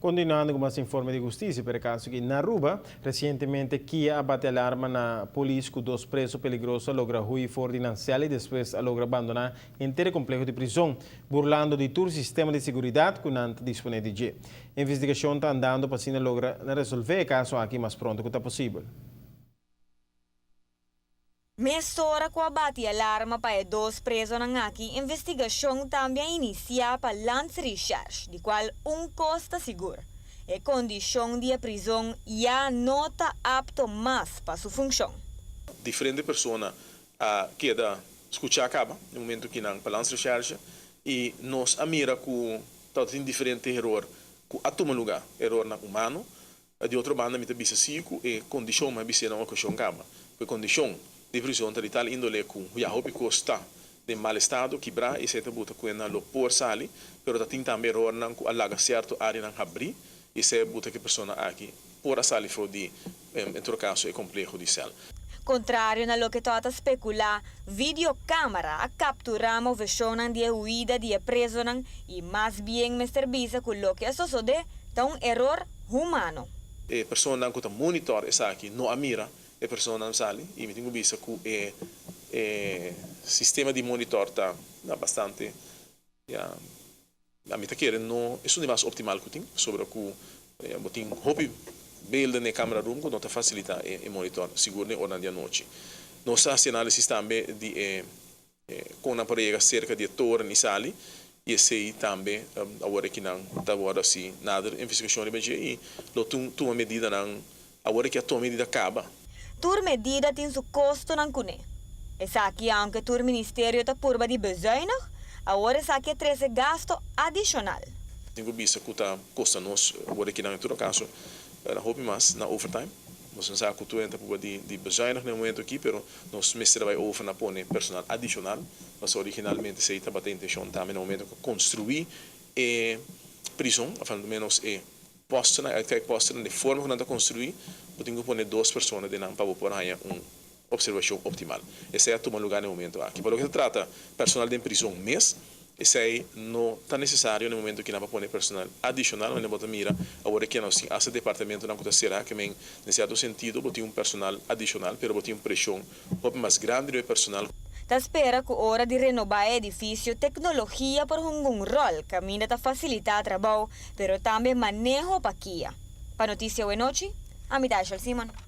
Continuando com mais informe de justiça, por acaso que na Aruba, recentemente Kia abate alarma na polícia que dois presos peligrosos logra ruir financial e depois logra abandonar inteiro complexo de prisão, burlando de todo o sistema de segurança que não está disponível. A investigação está andando para assim logra resolver o caso aqui mais pronto que está possível. Mesora com abate alarma para dois presos na aqui, investigação também inicia para Lance Research, de qual custa seguro. E condição de prisão já não está apto mais para sua função. Diferente pessoa queda escutar acaba no momento que não para Lance Research e nós mira com tem diferente erro que a toma lugar erro na humano de outra banda me bisa siku e condição mas bisa não ocasião acaba por condição de prisão de tal índole com já houve costa de mal estado quebrar e se te buta com na lo por sali pero tem também erro não com alaga certo área não abrir e se buta que pessoa aqui por sali frodi em todo caso é complexo de cel. Contrário na lo que toda especula, videocâmera a capturar a movição de huida de preso e mais bem Mr. Bisa com lo que sucede é erro humano. E pessoa não que monitor essa aqui não a mira e pessoa não sali e me tenho visto que sistema de monitor tá bastante a mim tá querendo não isso não é mais optimal que tem sobre o que botin hobby beelden na câmera room que não te facilita e monitor seguro na hora da noite. Nós análise também de com a parede cerca de torre ni sali e sei também agora que não tá agora assim nada investigação de BG e lo tu medida não agora que a tua medida acaba. Tur medida tem seu custo não cune. Essa aqui anche tur ministério tá purba de bezuinig, agora essa aqui traz gasto adicional. Tenho visto que tá custa nós agora que não em todo caso na hobby mas na overtime nós não sabemos que entra por de bezuinig no momento aqui pero nós mestre vai over na pone personal adicional nós originalmente se está batendo intenção também no momento que construir prisão a falar menos posto na de forma que não está construir tenho que pôr duas pessoas de não para por aí observação optimal esse é a tomar lugar no momento aqui para o que se trata personal de prisão mês esse aí não está necessário no momento que não vai pôr personal adicional mas não bota mira agora que nós esse departamento não acontecerá que em certo sentido botar personal adicional pero botar pressão um pouco mais grande do personal. Ta espera que hora de renovar edifício tecnologia por um rol caminha ta facilitar trabalho pero também manejo para Kia. Para notícia hoje noite, a mitad Simon.